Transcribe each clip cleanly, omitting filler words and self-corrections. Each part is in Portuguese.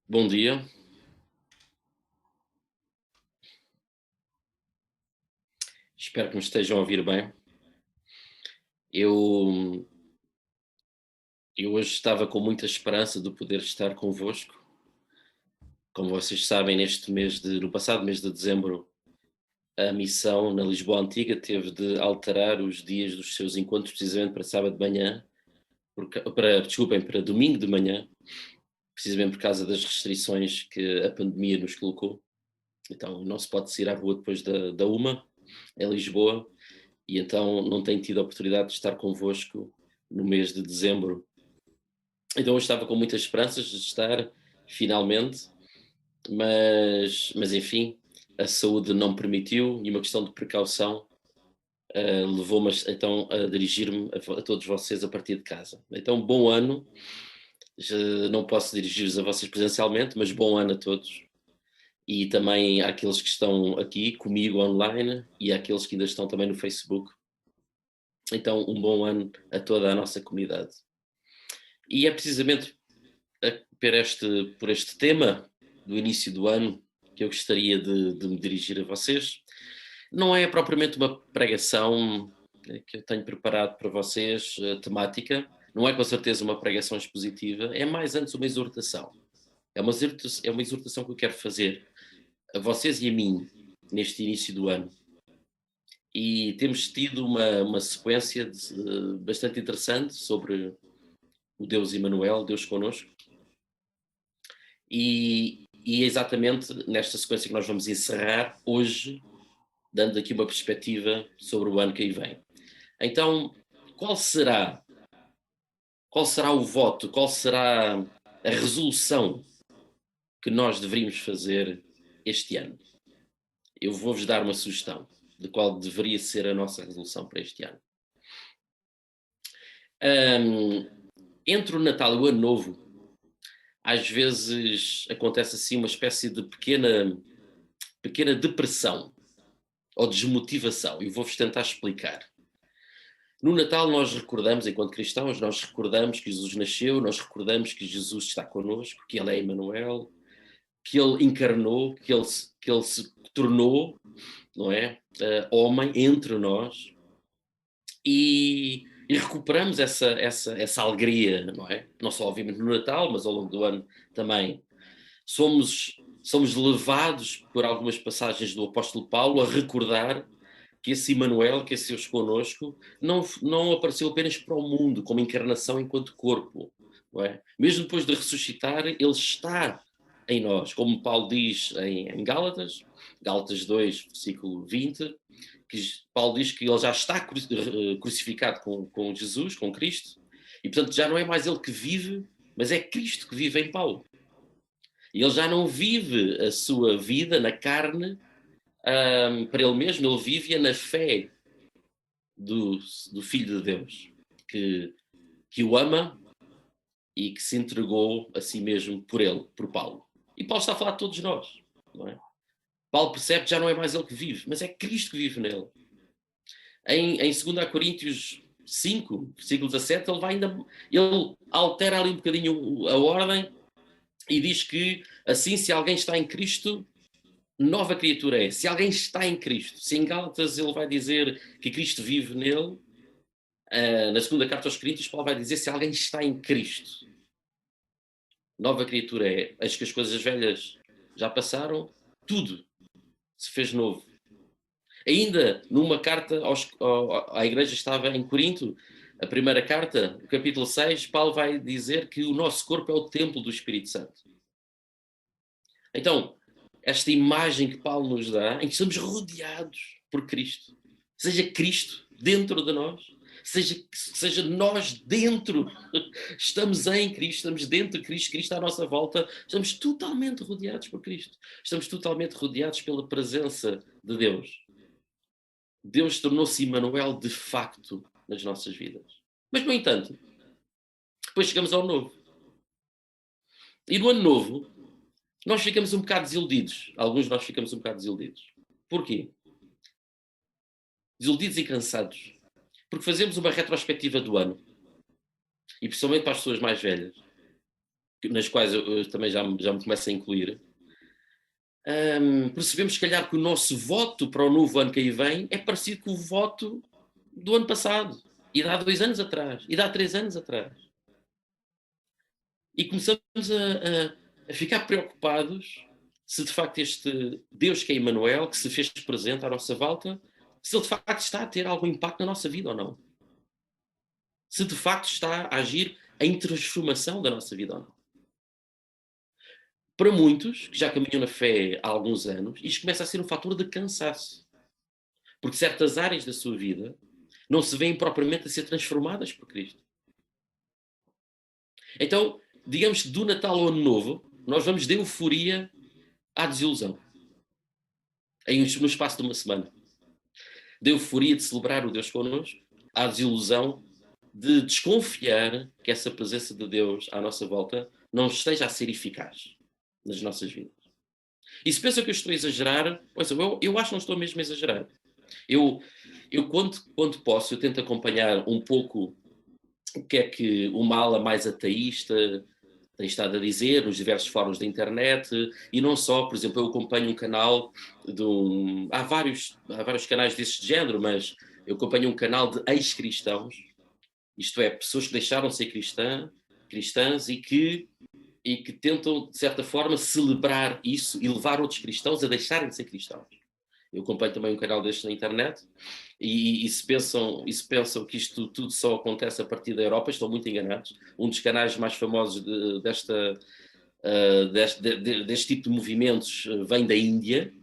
Bom dia, espero que me estejam a ouvir bem. Eu, eu hoje estava com muita esperança de poder estar convosco. Como vocês sabem, no passado mês de dezembro, a missão na Lisboa Antiga teve de alterar os dias dos seus encontros precisamente para sábado de manhã, desculpem, para domingo de manhã, precisamente por causa das restrições que a pandemia nos colocou. Então não se pode sair à rua depois da uma, em Lisboa, e então não tenho tido a oportunidade de estar convosco no mês de dezembro. Então eu estava com muitas esperanças de estar, finalmente, mas enfim, a saúde não permitiu e uma questão de precaução levou-me então a dirigir-me a todos vocês a partir de casa. Então, bom ano, já não posso dirigir-vos a vocês presencialmente, mas bom ano a todos. E também àqueles que estão aqui comigo online e àqueles que ainda estão também no Facebook. Então, um bom ano a toda a nossa comunidade. E é precisamente por este tema do início do ano que eu gostaria de me dirigir a vocês. Não é propriamente uma pregação que eu tenho preparado para vocês, temática, não é com certeza uma pregação expositiva, é mais antes uma exortação. É uma exortação que eu quero fazer a vocês e a mim neste início do ano. E temos tido uma sequência bastante interessante sobre o Deus Emmanuel, Deus connosco. E é exatamente nesta sequência que nós vamos encerrar hoje, dando aqui uma perspectiva sobre o ano que aí vem. Então, qual será, qual será o voto, qual será a resolução que nós deveríamos fazer este ano? Eu vou-vos dar uma sugestão de qual deveria ser a nossa resolução para este ano. Hum, Entre o Natal e o Ano Novo, às vezes acontece assim uma espécie de pequena depressão ou desmotivação. E vou-vos tentar explicar. No Natal nós recordamos, enquanto cristãos, nós recordamos que Jesus nasceu, nós recordamos que Jesus está connosco, que Ele é Emmanuel, que Ele encarnou, que ele se tornou, não é, homem entre nós, e recuperamos essa alegria, não é? Não só obviamente no Natal, mas ao longo do ano também. Somos levados por algumas passagens do apóstolo Paulo a recordar que esse Emmanuel, que esse Deus connosco, não apareceu apenas para o mundo, como encarnação enquanto corpo, não é? Mesmo depois de ressuscitar, ele está em nós, como Paulo diz em Gálatas, Gálatas 2, versículo 20, que Paulo diz que ele já está crucificado com Jesus, com Cristo, e portanto já não é mais ele que vive, mas é Cristo que vive em Paulo. E ele já não vive a sua vida na carne para ele mesmo, ele vive na fé do, do Filho de Deus, que, que o ama e que se entregou a si mesmo por ele, por Paulo. E Paulo está a falar de todos nós, não é? Paulo percebe que já não é mais ele que vive, mas é Cristo que vive nele. Em 2 Coríntios 5, versículo 17, ele altera ali um bocadinho a ordem e diz que assim, se alguém está em Cristo, nova criatura é. Se alguém está em Cristo, se em Gálatas ele vai dizer que Cristo vive nele, na segunda carta aos Coríntios, Paulo vai dizer se alguém está em Cristo, nova criatura é. Acho que as coisas velhas já passaram, tudo se fez novo. Ainda numa carta à igreja que estava em Corinto, a primeira carta, o capítulo 6, Paulo vai dizer que o nosso corpo é o templo do Espírito Santo. Então, esta imagem que Paulo nos dá, em que estamos rodeados por Cristo, seja Cristo dentro de nós, seja nós dentro, estamos em Cristo, estamos dentro de Cristo, Cristo à nossa volta, estamos totalmente rodeados por Cristo, estamos totalmente rodeados pela presença de Deus. Deus tornou-se Emmanuel de facto nas nossas vidas. Mas, no entanto, depois chegamos ao novo. E no ano novo, nós ficamos um bocado desiludidos. Alguns de nós ficamos um bocado desiludidos. Porquê? Desiludidos e cansados. Porque fazemos uma retrospectiva do ano. E principalmente para as pessoas mais velhas. nas quais eu também já me começo a incluir, percebemos, se calhar, que o nosso voto para o novo ano que aí vem é parecido com o voto do ano passado, e de há 2 anos atrás, e de há 3 anos atrás. E começamos a ficar preocupados se de facto este Deus que é Emmanuel, que se fez presente à nossa volta, se ele de facto está a ter algum impacto na nossa vida ou não. Se de facto está a agir em transformação da nossa vida ou não. Para muitos, que já caminham na fé há alguns anos, isto começa a ser um fator de cansaço. Porque certas áreas da sua vida não se veem propriamente a ser transformadas por Cristo. Então, digamos que do Natal ao Ano Novo, nós vamos de euforia à desilusão. No espaço de uma semana. De euforia de celebrar o Deus connosco, à desilusão de desconfiar que essa presença de Deus à nossa volta não esteja a ser eficaz nas nossas vidas. E se pensam que eu estou a exagerar, eu acho que não estou mesmo a exagerar. Eu quando posso, eu tento acompanhar um pouco o que é que uma ala mais ateísta tem estado a dizer nos diversos fóruns da internet, e não só. Por exemplo, eu acompanho um canal há vários canais desse género, mas eu acompanho um canal de ex-cristãos, isto é, pessoas que deixaram de ser cristãs e que tentam, de certa forma, celebrar isso e levar outros cristãos a deixarem de ser cristãos. Eu acompanho também um canal deste na internet, e se pensam que isto tudo só acontece a partir da Europa, estão muito enganados. Um dos canais mais famosos deste tipo de movimentos vem da Índia,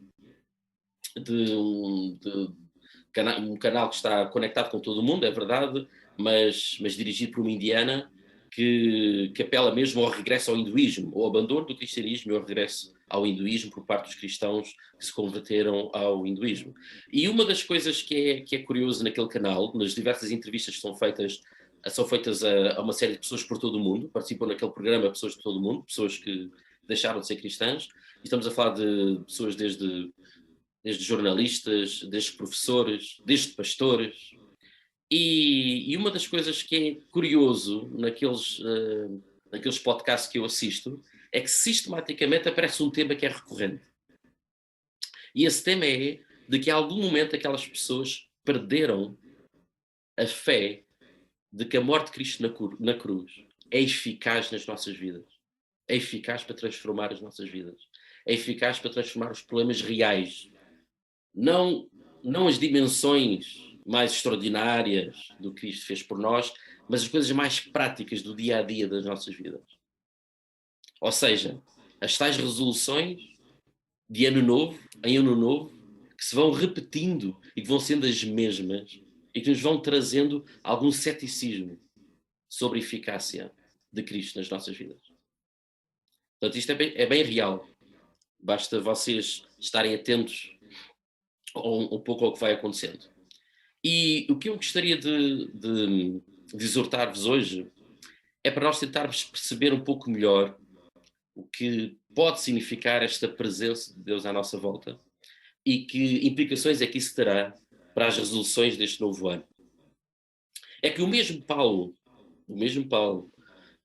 um canal que está conectado com todo o mundo, é verdade, mas dirigido por uma indiana que apela mesmo ao regresso ao hinduísmo, ao abandono do cristianismo e ao regresso ao hinduísmo por parte dos cristãos que se converteram ao hinduísmo. E uma das coisas que é curioso naquele canal, nas diversas entrevistas que são feitas a uma série de pessoas por todo o mundo, participam naquele programa pessoas de todo o mundo, pessoas que deixaram de ser cristãs, e estamos a falar de pessoas desde jornalistas, desde professores, desde pastores. E uma das coisas que é curioso naqueles podcasts que eu assisto é que sistematicamente aparece um tema que é recorrente. E esse tema é de que, a algum momento, aquelas pessoas perderam a fé de que a morte de Cristo na cruz é eficaz nas nossas vidas. É eficaz para transformar as nossas vidas. É eficaz para transformar os problemas reais. Não as dimensões mais extraordinárias do que Cristo fez por nós, mas as coisas mais práticas do dia a dia das nossas vidas. Ou seja, as tais resoluções de ano novo, em ano novo, que se vão repetindo e que vão sendo as mesmas e que nos vão trazendo algum ceticismo sobre a eficácia de Cristo nas nossas vidas. Portanto, isto é bem real. Basta vocês estarem atentos um pouco ao que vai acontecendo. E o que eu gostaria de exortar-vos hoje é para nós tentarmos perceber um pouco melhor o que pode significar esta presença de Deus à nossa volta e que implicações é que isso terá para as resoluções deste novo ano. É que o mesmo Paulo,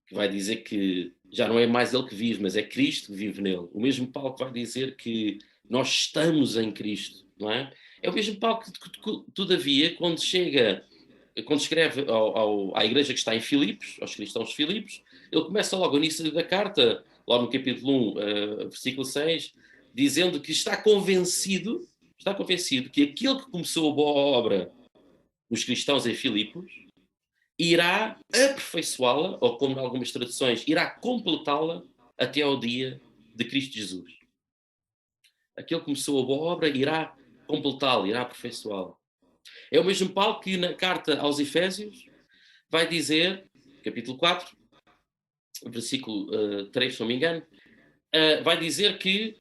que vai dizer que já não é mais ele que vive, mas é Cristo que vive nele. O mesmo Paulo que vai dizer que nós estamos em Cristo, não é? É o mesmo Paulo que, todavia, quando escreve à igreja que está em Filipos, aos cristãos de Filipos, ele começa logo no início da carta, lá no capítulo 1, versículo 6, dizendo que está convencido que aquele que começou a boa obra nos cristãos em Filipos irá aperfeiçoá-la, ou como em algumas traduções, irá completá-la até ao dia de Cristo Jesus. Aquele que começou a boa obra irá completá-la, irá aperfeiçoá-la. É o mesmo Paulo que na carta aos Efésios vai dizer, capítulo 4, versículo 3, se não me engano, vai dizer que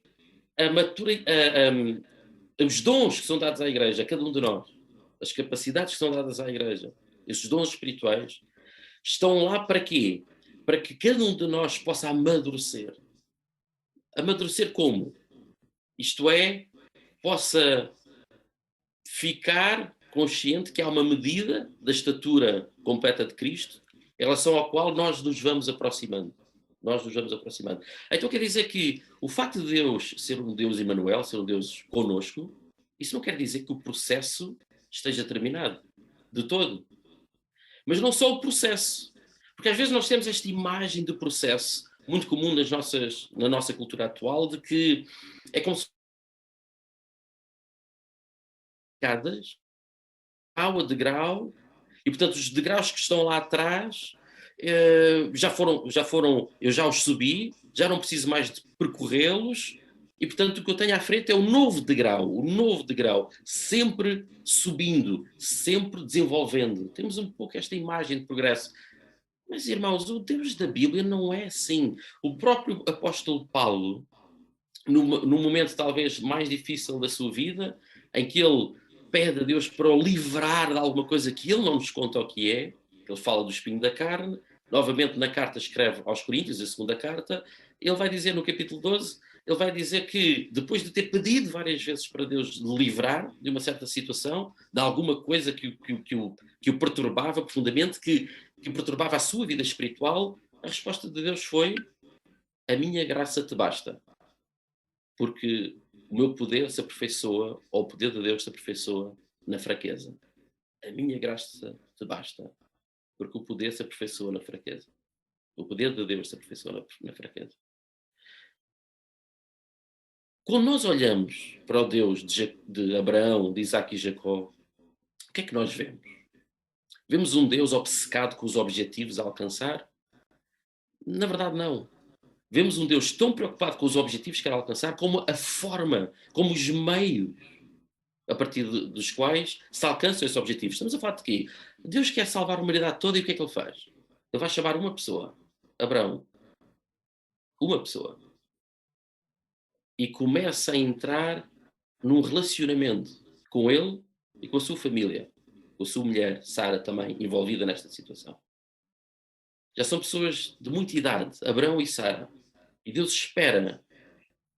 os dons que são dados à igreja, a cada um de nós, as capacidades que são dadas à igreja, esses dons espirituais, estão lá para quê? Para que cada um de nós possa amadurecer. Amadurecer como? Isto é, possa ficar consciente que há uma medida da estatura completa de Cristo em relação ao qual nós nos vamos aproximando. nós nos vamos aproximando. Então quer dizer que o facto de Deus ser um Deus Emmanuel, ser um Deus conosco, isso não quer dizer que o processo esteja terminado, de todo. Mas não só o processo, porque às vezes nós temos esta imagem de processo muito comum na nossa cultura atual, de que é como se escadas, grau a degrau, e portanto os degraus que estão lá atrás eu já os subi, já não preciso mais de percorrê-los, e portanto o que eu tenho à frente é o novo degrau, sempre subindo, sempre desenvolvendo. Temos um pouco esta imagem de progresso. Mas, irmãos, o Deus da Bíblia não é assim. O próprio apóstolo Paulo, no momento talvez mais difícil da sua vida, em que ele pede a Deus para o livrar de alguma coisa que ele não nos conta o que é, ele fala do espinho da carne, novamente na carta escreve aos Coríntios, a segunda carta, ele vai dizer no capítulo 12, ele vai dizer que depois de ter pedido várias vezes para Deus livrar de uma certa situação, de alguma coisa que o perturbava profundamente, que perturbava a sua vida espiritual, a resposta de Deus foi: a minha graça te basta, porque o meu poder se aperfeiçoa, ou o poder de Deus se aperfeiçoa na fraqueza. A minha graça te basta, porque o poder se aperfeiçoa na fraqueza. O poder de Deus se aperfeiçoa na fraqueza. Quando nós olhamos para o Deus de Abraão, de Isaac e Jacó, o que é que nós vemos? Vemos um Deus obcecado com os objetivos a alcançar? Na verdade, não. Vemos um Deus tão preocupado com os objetivos que quer alcançar, como a forma, como os meios a partir dos quais se alcançam esses objetivos. Estamos a falar de quê? Deus quer salvar a humanidade toda, e o que é que ele faz? Ele vai chamar uma pessoa, Abraão, uma pessoa, e começa a entrar num relacionamento com ele e com a sua família, com a sua mulher, Sara, também envolvida nesta situação. Já são pessoas de muita idade, Abraão e Sara, e Deus espera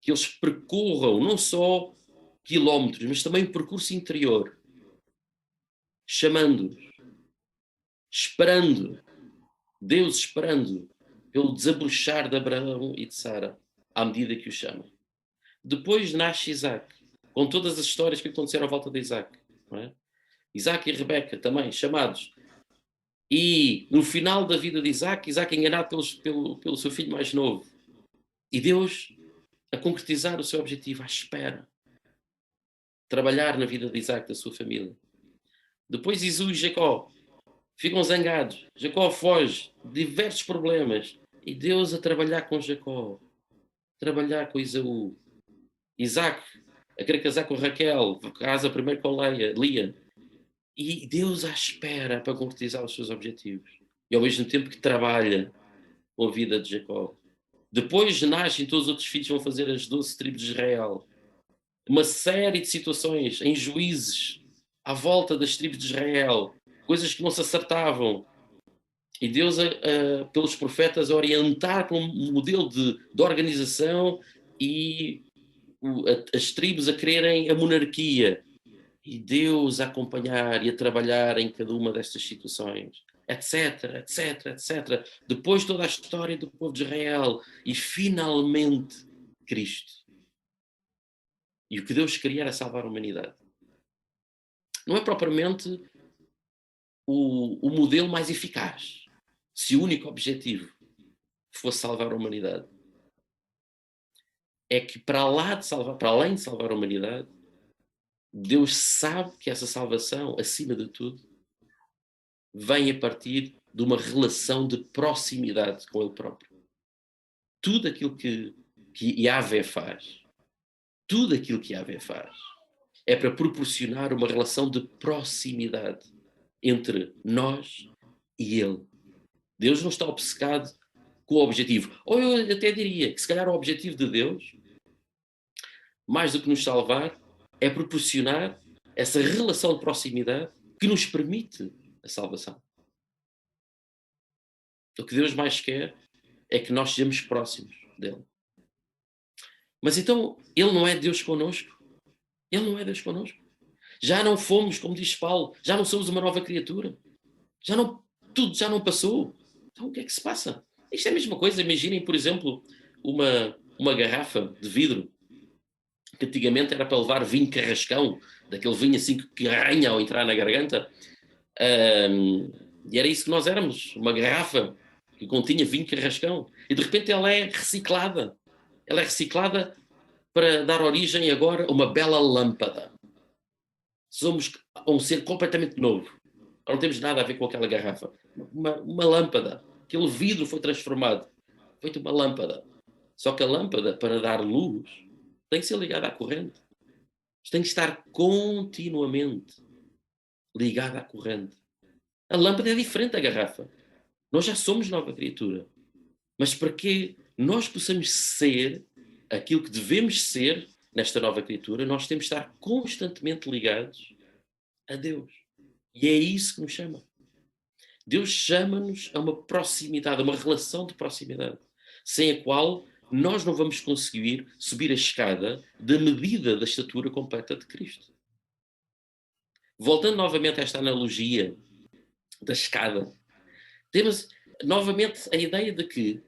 que eles percorram não só quilómetros, mas também o percurso interior, chamando-os, esperando, Deus esperando pelo desabrochar de Abraão e de Sara, à medida que o chama. Depois nasce Isaac, com todas as histórias que aconteceram à volta de Isaac. Não é? Isaac e Rebeca também, chamados. E no final da vida de Isaac, Isaac enganado pelo seu filho mais novo. E Deus a concretizar o seu objetivo, à espera. Trabalhar na vida de Isaac, da sua família. Depois Esaú e Jacó ficam zangados. Jacó foge, diversos problemas. E Deus a trabalhar com Jacó, trabalhar com Esaú. Isaac a querer casar com Raquel, casa primeiro com Lia. E Deus à espera para concretizar os seus objetivos. E ao mesmo tempo que trabalha com a vida de Jacó. Depois nascem todos os outros filhos, vão fazer as 12 tribos de Israel. Uma série de situações em juízes à volta das tribos de Israel, coisas que não se acertavam, e Deus pelos profetas a orientar para um modelo de organização, e as tribos a quererem a monarquia, e Deus a acompanhar e a trabalhar em cada uma destas situações, etc, etc, etc. Depois toda a história do povo de Israel, e finalmente Cristo. E o que Deus queria era salvar a humanidade. Não é propriamente o modelo mais eficaz, se o único objetivo fosse salvar a humanidade. É que para além de salvar a humanidade, Deus sabe que essa salvação, acima de tudo, vem a partir de uma relação de proximidade com Ele próprio. Tudo aquilo que Yahvé faz, tudo aquilo que Yahvé faz, é para proporcionar uma relação de proximidade entre nós e Ele. Deus não está obcecado com o objetivo. Ou eu até diria que se calhar o objetivo de Deus, mais do que nos salvar, é proporcionar essa relação de proximidade que nos permite a salvação. O que Deus mais quer é que nós sejamos próximos dele. Mas então, Ele não é Deus connosco? Ele não é Deus connosco? Já não fomos, como diz Paulo, já não somos uma nova criatura? Tudo já não passou? Então o que é que se passa? Isto é a mesma coisa, imaginem, por exemplo, uma garrafa de vidro, que antigamente era para levar vinho carrascão, daquele vinho assim que arranha ao entrar na garganta. E era isso que nós éramos, uma garrafa que continha vinho carrascão. E de repente ela é reciclada. Ela é reciclada para dar origem agora a uma bela lâmpada. Somos um ser completamente novo. Não temos nada a ver com aquela garrafa. Uma lâmpada. Aquele vidro foi transformado. Feito uma lâmpada. Só que a lâmpada, para dar luz, tem que ser ligada à corrente. Tem que estar continuamente ligada à corrente. A lâmpada é diferente da garrafa. Nós já somos nova criatura. Mas para que nós possamos ser aquilo que devemos ser nesta nova criatura, nós temos de estar constantemente ligados a Deus. E é isso que nos chama. Deus chama-nos a uma proximidade, a uma relação de proximidade, sem a qual nós não vamos conseguir subir a escada da medida da estatura completa de Cristo. Voltando novamente a esta analogia da escada, temos novamente a ideia de que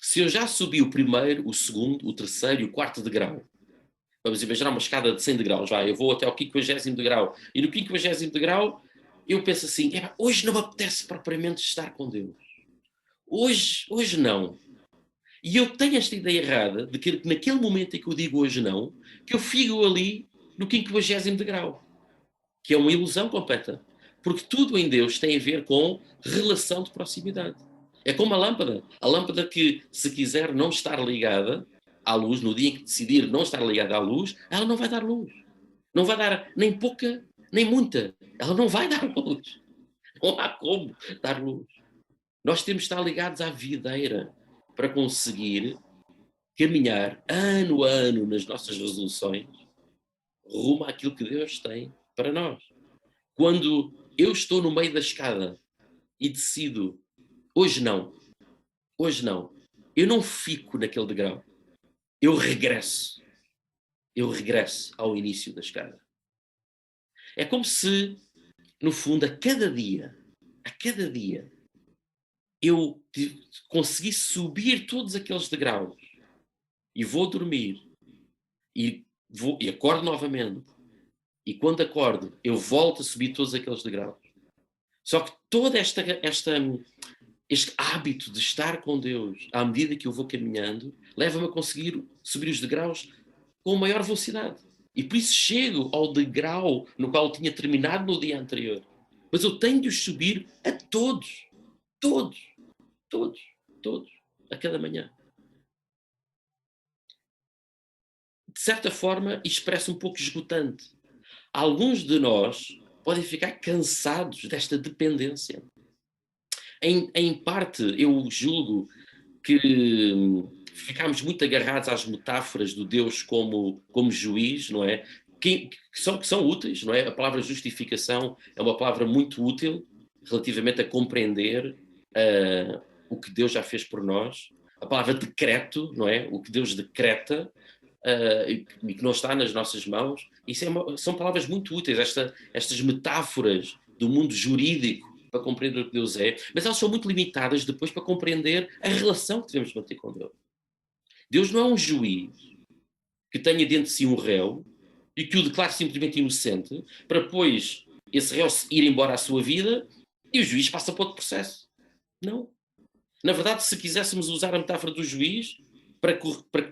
se eu já subi o primeiro, o segundo, o terceiro e o quarto degrau, vamos imaginar uma escada de 100 degraus, eu vou até ao 50º degrau, e no 50º degrau eu penso assim, hoje não me apetece propriamente estar com Deus. Hoje não. E eu tenho esta ideia errada de que naquele momento em que eu digo hoje não, que eu fico ali no 50º degrau, que é uma ilusão completa. Porque tudo em Deus tem a ver com relação de proximidade. É como a lâmpada. A lâmpada que, se quiser não estar ligada à luz, no dia em que decidir não estar ligada à luz, ela não vai dar luz. Não vai dar nem pouca, nem muita. Ela não vai dar luz. Não há como dar luz. Nós temos de estar ligados à videira para conseguir caminhar ano a ano nas nossas resoluções rumo àquilo que Deus tem para nós. Quando eu estou no meio da escada e decido, hoje não, eu não fico naquele degrau, eu regresso ao início da escada. É como se, no fundo, a cada dia, eu conseguisse subir todos aqueles degraus e vou dormir e acordo novamente. E quando acordo, eu volto a subir todos aqueles degraus. Só que todo este hábito de estar com Deus, à medida que eu vou caminhando, leva-me a conseguir subir os degraus com maior velocidade. E por isso chego ao degrau no qual eu tinha terminado no dia anterior. Mas eu tenho de os subir a todos, a cada manhã. De certa forma, isto parece um pouco esgotante. Alguns de nós podem ficar cansados desta dependência. Em parte, eu julgo que ficámos muito agarrados às metáforas do Deus como juiz, não é? Que são úteis, não é? A palavra justificação é uma palavra muito útil relativamente a compreender o que Deus já fez por nós. A palavra decreto, não é? O que Deus decreta e que não está nas nossas mãos. Isso são palavras muito úteis, estas metáforas do mundo jurídico para compreender o que Deus é, mas elas são muito limitadas depois para compreender a relação que devemos manter com Deus. Deus não é um juiz que tenha dentro de si um réu e que o declare simplesmente inocente para depois esse réu ir embora à sua vida e o juiz passa para outro processo. Não. Na verdade, se quiséssemos usar a metáfora do juiz para que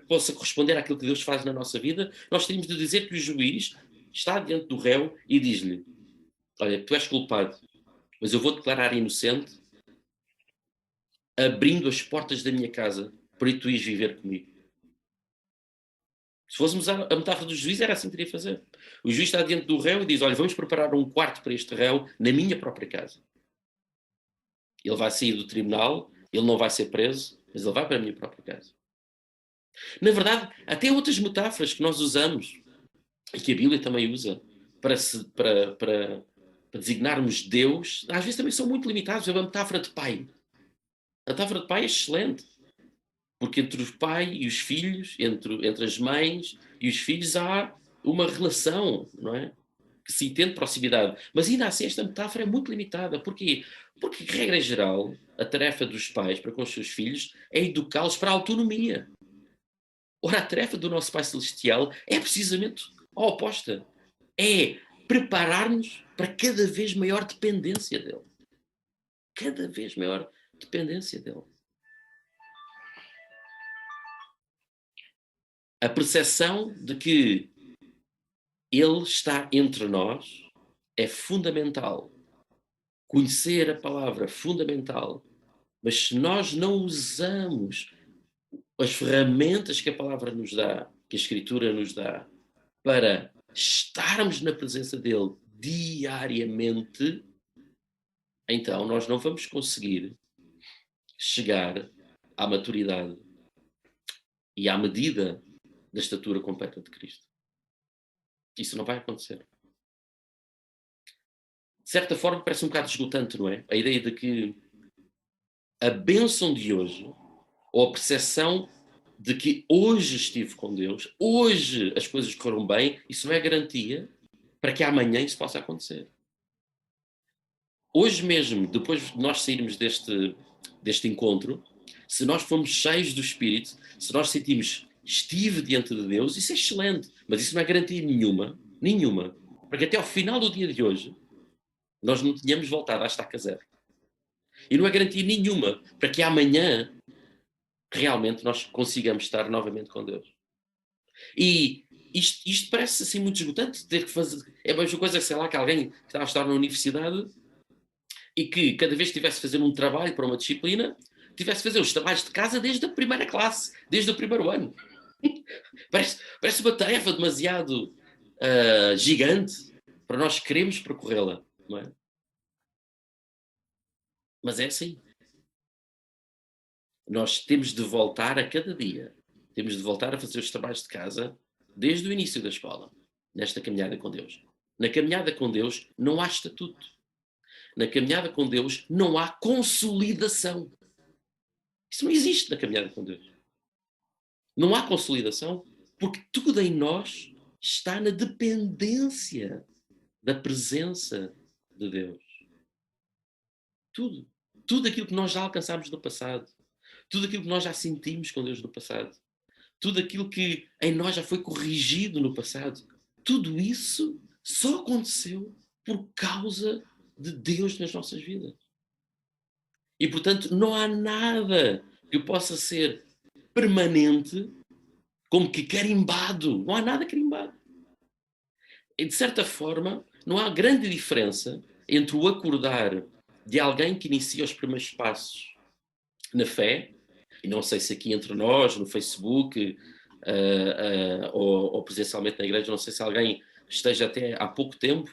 possa corresponder àquilo que Deus faz na nossa vida, nós teríamos de dizer que o juiz está diante do réu e diz-lhe: olha, tu és culpado, mas eu vou declarar inocente, abrindo as portas da minha casa para tu ires viver comigo. Se fôssemos a metáfora do juiz, era assim que teria que fazer. O juiz está diante do réu e diz: olha, vamos preparar um quarto para este réu na minha própria casa. Ele vai sair do tribunal, ele não vai ser preso, mas ele vai para a minha própria casa. Na verdade, até outras metáforas que nós usamos, e que a Bíblia também usa, para designarmos Deus, às vezes também são muito limitados. É uma metáfora de pai. A metáfora de pai é excelente. Porque entre o pai e os filhos, entre as mães e os filhos, há uma relação, não é? que se entende proximidade. Mas ainda assim esta metáfora é muito limitada. Porquê? Porque, regra geral, a tarefa dos pais para com os seus filhos é educá-los para a autonomia. Ora, a tarefa do nosso Pai Celestial é precisamente a oposta. É preparar-nos para cada vez maior dependência dele. Cada vez maior dependência dele. A percepção de que ele está entre nós é fundamental. Conhecer a palavra é fundamental. Mas se nós não usamos as ferramentas que a palavra nos dá, que a Escritura nos dá, para estarmos na presença dele diariamente, então nós não vamos conseguir chegar à maturidade e à medida da estatura completa de Cristo. Isso não vai acontecer. De certa forma parece um bocado esgotante, não é? A ideia de que a bênção de hoje, ou a percepção de que hoje estive com Deus, hoje as coisas correram bem, isso não é garantia para que amanhã isso possa acontecer. Hoje mesmo, depois de nós sairmos deste encontro, se nós formos cheios do Espírito, se nós sentimos estive diante de Deus, isso é excelente, mas isso não é garantia nenhuma, para que até ao final do dia de hoje nós não tenhamos voltado à estaca zero. E não é garantia nenhuma para que amanhã realmente nós consigamos estar novamente com Deus. E isto parece assim muito esgotante, ter que fazer. É a mesma coisa, sei lá, que alguém que está a estar na universidade e que cada vez que tivesse a fazer um trabalho para uma disciplina, tivesse a fazer os trabalhos de casa desde a primeira classe, desde o primeiro ano. Parece uma tarefa demasiado gigante para nós queremos percorrê-la, não é? Mas é assim. Nós temos de voltar a cada dia. Temos de voltar a fazer os trabalhos de casa desde o início da escola, nesta caminhada com Deus. Na caminhada com Deus não há estatuto. Na caminhada com Deus não há consolidação. Isso não existe na caminhada com Deus. Não há consolidação porque tudo em nós está na dependência da presença de Deus. Tudo. Tudo aquilo que nós já alcançámos no passado. Tudo aquilo que nós já sentimos com Deus no passado. Tudo aquilo que em nós já foi corrigido no passado. Tudo isso só aconteceu por causa de Deus nas nossas vidas. E, portanto, não há nada que possa ser permanente como que carimbado. Não há nada carimbado. E, de certa forma, não há grande diferença entre o acordar de alguém que inicia os primeiros passos na fé, e não sei se aqui entre nós, no Facebook, ou presencialmente na igreja, não sei se alguém esteja até há pouco tempo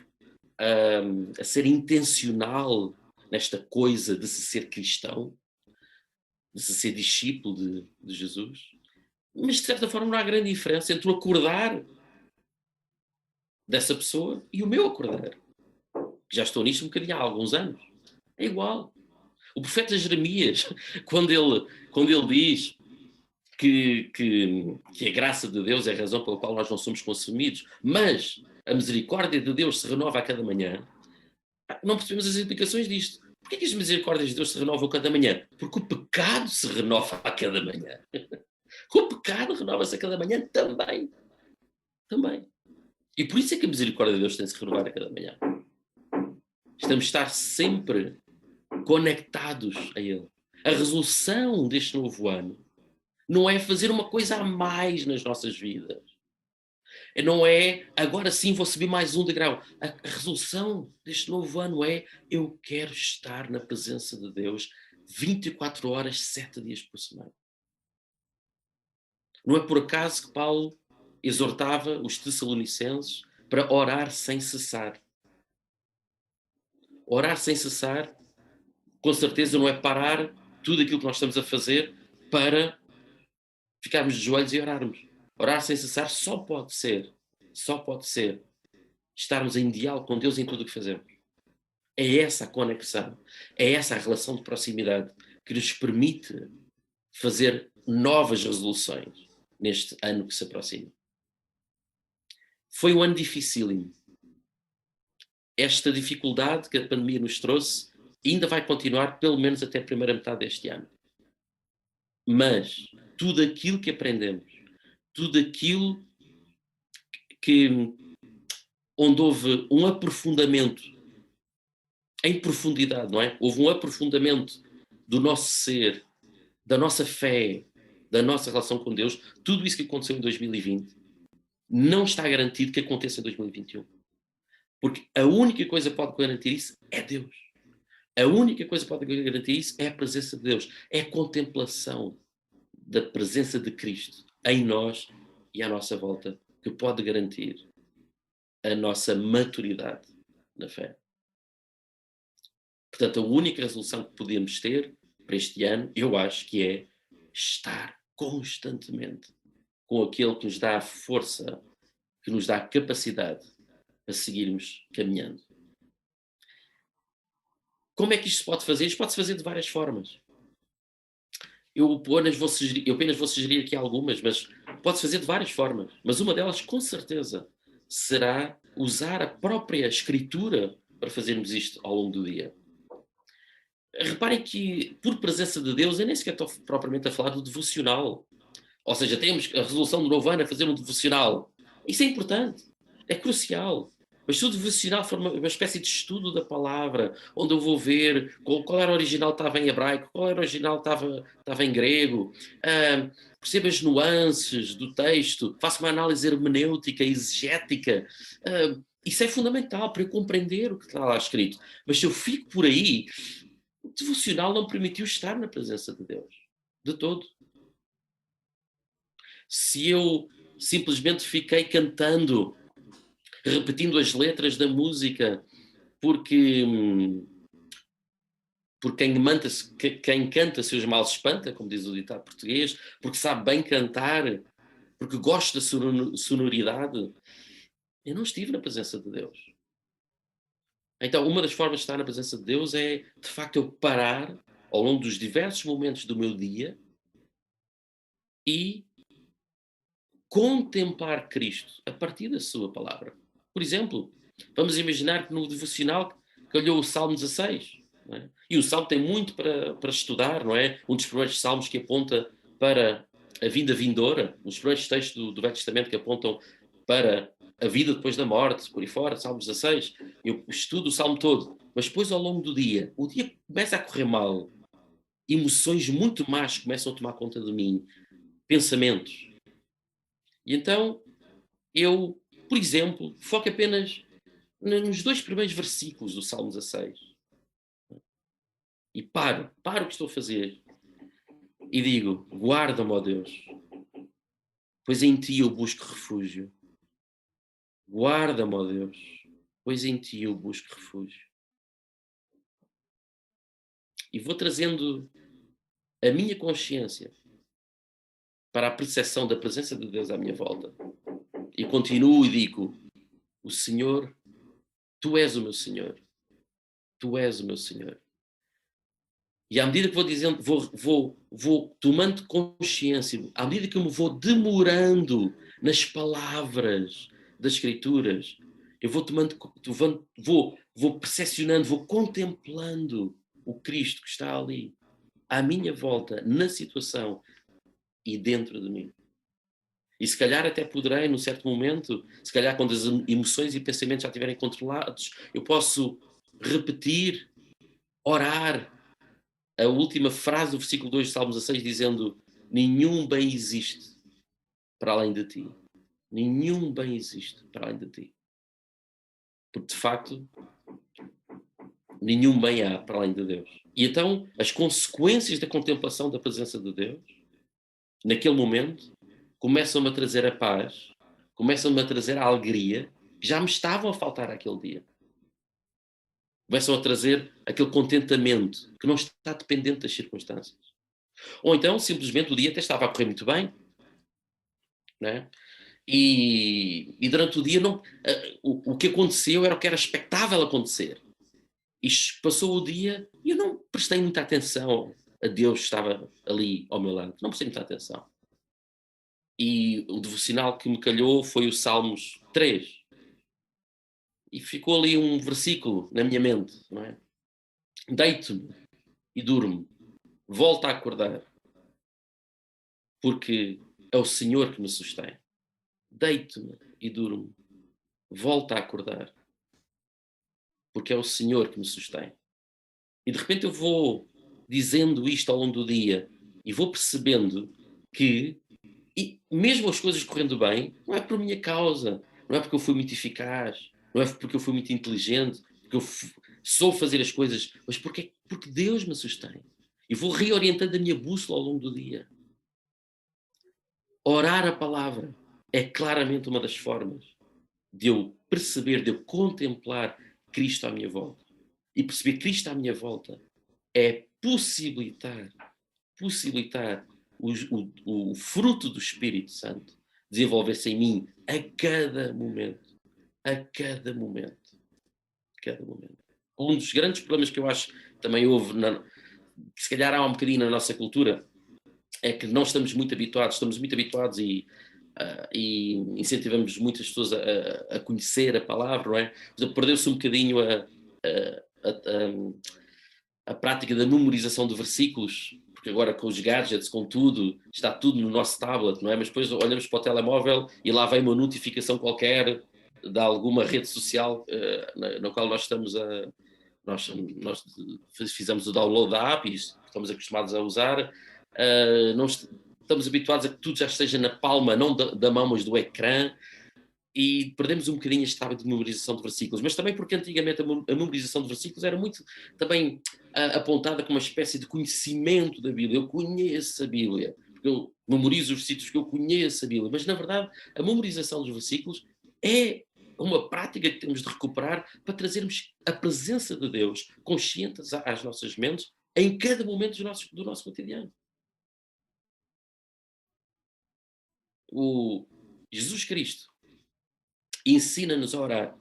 a ser intencional nesta coisa de se ser cristão, de se ser discípulo de Jesus. Mas, de certa forma, não há grande diferença entre o acordar dessa pessoa e o meu acordar. Já estou nisto um bocadinho há alguns anos. É igual. O profeta Jeremias, quando ele diz que a graça de Deus é a razão pela qual nós não somos consumidos, mas a misericórdia de Deus se renova a cada manhã, não percebemos as implicações disto. Porquê que as misericórdias de Deus se renovam a cada manhã? Porque o pecado se renova a cada manhã. O pecado renova-se a cada manhã também. Também. E por isso é que a misericórdia de Deus tem de se renovar a cada manhã. Estamos a estar sempre conectados a Ele. A resolução deste novo ano não é fazer uma coisa a mais nas nossas vidas. Não é, agora sim vou subir mais um degrau. A resolução deste novo ano é, eu quero estar na presença de Deus 24 horas, 7 dias por semana. Não é por acaso que Paulo exortava os Tessalonicenses para orar sem cessar. Orar sem cessar, com certeza não é parar tudo aquilo que nós estamos a fazer para ficarmos de joelhos e orarmos. Orar sem cessar só pode ser estarmos em diálogo com Deus em tudo o que fazemos. É essa a conexão, é essa a relação de proximidade que nos permite fazer novas resoluções neste ano que se aproxima. Foi um ano dificílimo. esta dificuldade que a pandemia nos trouxe ainda vai continuar pelo menos até a primeira metade deste ano. Mas tudo aquilo que aprendemos, tudo aquilo que onde houve um aprofundamento em profundidade, não é? Houve um aprofundamento do nosso ser, da nossa fé, da nossa relação com Deus, tudo isso que aconteceu em 2020 não está garantido que aconteça em 2021. Porque a única coisa que pode garantir isso é Deus. A única coisa que pode garantir isso é a presença de Deus. É a contemplação da presença de Cristo em nós e à nossa volta, que pode garantir a nossa maturidade na fé. Portanto, a única resolução que podemos ter para este ano, eu acho que é estar constantemente com aquele que nos dá a força, que nos dá a capacidade a seguirmos caminhando. Como é que isto se pode fazer? Isto pode-se fazer de várias formas. Eu apenas vou sugerir aqui algumas, mas pode-se fazer de várias formas. Mas uma delas, com certeza, será usar a própria escritura para fazermos isto ao longo do dia. Reparem que, por presença de Deus, eu nem sequer estou propriamente a falar do devocional. Ou seja, temos a resolução do novo ano a fazer um devocional. Isso é importante, é crucial. Mas se o devocional for uma espécie de estudo da palavra, onde eu vou ver qual era o original estava em hebraico, qual era o original estava em grego, percebo as nuances do texto, faço uma análise hermenêutica, exegética, isso é fundamental para eu compreender o que está lá escrito. Mas se eu fico por aí, o devocional não permitiu estar na presença de Deus, de todo. Se eu simplesmente fiquei cantando, repetindo as letras da música, porque, porque quem canta seus males espanta, como diz o ditado português, porque sabe bem cantar, porque gosta da sonoridade, eu não estive na presença de Deus. Então, uma das formas de estar na presença de Deus é, de facto, eu parar ao longo dos diversos momentos do meu dia e contemplar Cristo a partir da sua palavra. Por exemplo, vamos imaginar que no devocional calhou o Salmo 16. Não é? E o Salmo tem muito para estudar, não é? Um dos primeiros salmos que aponta para a vinda vindoura, os primeiros textos do Velho Testamento que apontam para a vida depois da morte, por aí fora, Salmo 16. Eu estudo o Salmo todo, mas depois ao longo do dia, o dia começa a correr mal, emoções muito más começam a tomar conta de mim, pensamentos. E então eu, por exemplo, foco apenas nos dois primeiros versículos do Salmo 16 e paro o que estou a fazer e digo: guarda-me, ó Deus, pois em ti eu busco refúgio. Guarda-me, ó Deus, pois em ti eu busco refúgio. E vou trazendo a minha consciência para a percepção da presença de Deus à minha volta. E continuo e digo: o Senhor, tu és o meu Senhor. Tu és o meu Senhor. E à medida que vou dizendo, vou tomando consciência, à medida que eu me vou demorando nas palavras das Escrituras, eu vou tomando, vou percepcionando, vou contemplando o Cristo que está ali, à minha volta, na situação e dentro de mim. E se calhar até poderei, num certo momento, se calhar quando as emoções e pensamentos já estiverem controlados, eu posso repetir, orar, a última frase do versículo 2 de Salmos 16 dizendo: nenhum bem existe para além de ti. Nenhum bem existe para além de ti. Porque de facto, nenhum bem há para além de Deus. E então, as consequências da contemplação da presença de Deus, naquele momento, começam-me a trazer a paz, começam-me a trazer a alegria que já me estavam a faltar aquele dia. Começam a trazer aquele contentamento que não está dependente das circunstâncias. Ou então, simplesmente, o dia até estava a correr muito bem, né? E durante o dia não, o que aconteceu era o que era expectável acontecer. E passou o dia e eu não prestei muita atenção a Deus que estava ali ao meu lado. Não prestei muita atenção. E o devocional que me calhou foi o Salmos 3. e ficou ali um versículo na minha mente, não é? Deito-me e durmo, volto a acordar, porque é o Senhor que me sustém. Deito-me e durmo, volto a acordar, porque é o Senhor que me sustém. E de repente eu vou dizendo isto ao longo do dia e vou percebendo que, e mesmo as coisas correndo bem, não é por minha causa, não é porque eu fui muito eficaz, não é porque eu fui muito inteligente, porque eu sou fazer as coisas, mas porque Deus me sustém. E vou reorientando a minha bússola ao longo do dia. Orar a palavra é claramente uma das formas de eu perceber, de eu contemplar Cristo à minha volta. E perceber Cristo à minha volta é possibilitar o fruto do Espírito Santo desenvolver-se em mim a cada momento. A cada momento. A cada momento. Um dos grandes problemas que eu acho que também houve, que se calhar há um bocadinho na nossa cultura, é que não estamos muito habituados e incentivamos muitas pessoas a conhecer a palavra, não é? Perdeu-se um bocadinho a prática da memorização de versículos, porque agora com os gadgets, com tudo, está tudo no nosso tablet, não é? Mas depois olhamos para o telemóvel e lá vem uma notificação qualquer de alguma rede social na qual nós estamos a. Nós fizemos o download da app e estamos acostumados a usar. Não estamos habituados a que tudo já esteja na palma, não da mão, mas do ecrã, e perdemos um bocadinho este hábito de memorização de versículos, mas também porque antigamente a memorização de versículos era muito também apontada como uma espécie de conhecimento da Bíblia. Eu conheço a Bíblia, porque eu memorizo os versículos que eu conheço a Bíblia, mas na verdade a memorização dos versículos é uma prática que temos de recuperar para trazermos a presença de Deus conscientes às nossas mentes em cada momento do nosso cotidiano. O Jesus Cristo ensina-nos a orar.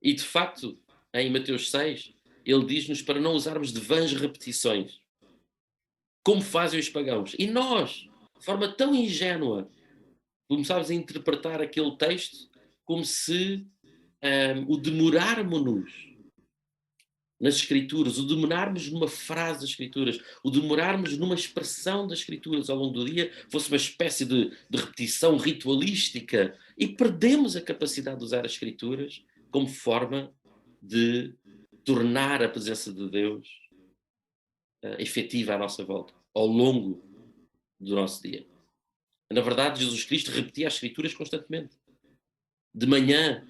E de facto, em Mateus 6, ele diz-nos para não usarmos de vãs repetições, como fazem os pagãos. E nós, de forma tão ingênua, começámos a interpretar aquele texto como se o demorarmos-nos nas Escrituras, o demorarmos numa frase das Escrituras, o demorarmos numa expressão das Escrituras ao longo do dia fosse uma espécie de repetição ritualística e perdemos a capacidade de usar as Escrituras como forma de tornar a presença de Deus efetiva à nossa volta, ao longo do nosso dia. Na verdade, Jesus Cristo repetia as Escrituras constantemente. De manhã,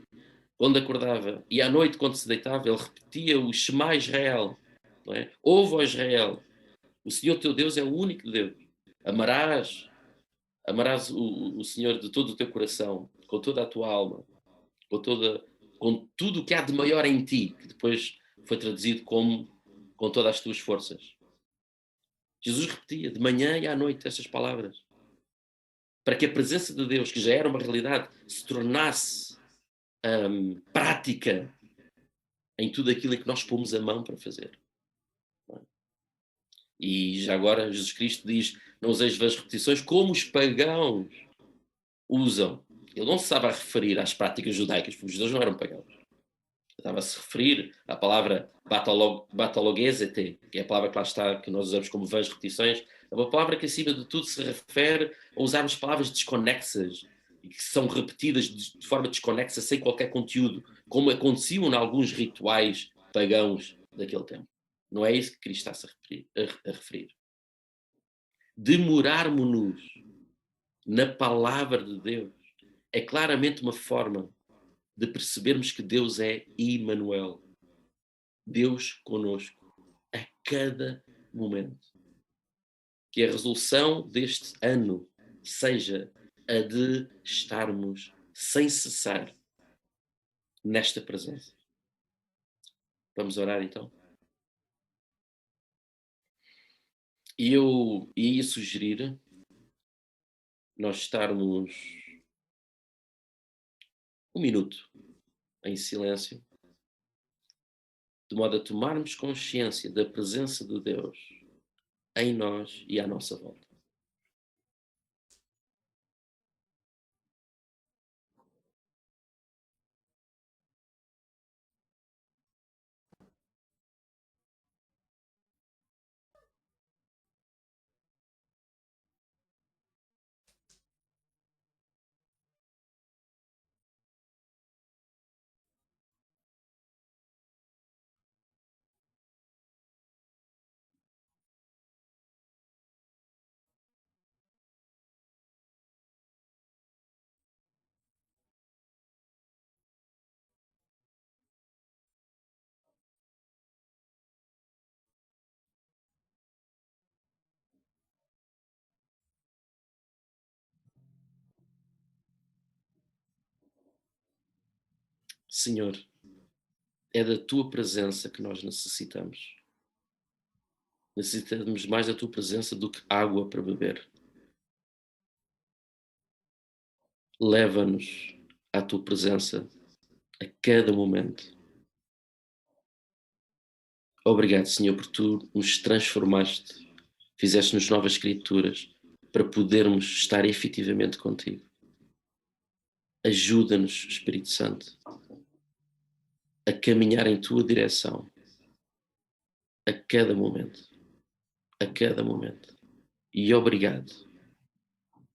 quando acordava, e à noite, quando se deitava, ele repetia o Shema Israel. Não é? Ouve, ó Israel, o Senhor teu Deus é o único Deus. Amarás, amarás o Senhor de todo o teu coração, com toda a tua alma, com tudo o que há de maior em ti, que depois foi traduzido como com todas as tuas forças. Jesus repetia de manhã e à noite estas palavras, para que a presença de Deus, que já era uma realidade, se tornasse prática em tudo aquilo em que nós pomos a mão para fazer. E já agora Jesus Cristo diz: não useis vãs repetições como os pagãos usam. Ele não se estava a referir às práticas judaicas, porque os judeus não eram pagãos. Estava a se referir à palavra batologésete, que é a palavra que lá está, que nós usamos como vãs repetições. É uma palavra que, acima de tudo, se refere a usarmos palavras desconexas e que são repetidas de forma desconexa, sem qualquer conteúdo, como aconteciam em alguns rituais pagãos daquele tempo. Não é isso que Cristo está-se a referir. Demorarmos-nos na palavra de Deus é claramente uma forma de percebermos que Deus é Immanuel, Deus conosco, a cada momento. Que a resolução deste ano seja a de estarmos sem cessar nesta presença. Vamos orar então? E eu ia sugerir nós estarmos um minuto em silêncio, de modo a tomarmos consciência da presença de Deus em nós e à nossa volta. Senhor, é da tua presença que nós necessitamos. Necessitamos mais da tua presença do que água para beber. Leva-nos à tua presença a cada momento. Obrigado, Senhor, por tu nos transformaste, fizeste-nos novas criaturas para podermos estar efetivamente contigo. Ajuda-nos, Espírito Santo, a caminhar em tua direção a cada momento, a cada momento. E obrigado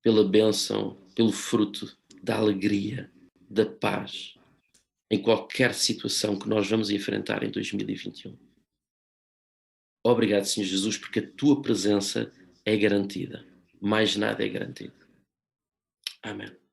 pela bênção, pelo fruto da alegria, da paz, em qualquer situação que nós vamos enfrentar em 2021. Obrigado, Senhor Jesus, porque a tua presença é garantida. Mais nada é garantido. Amém.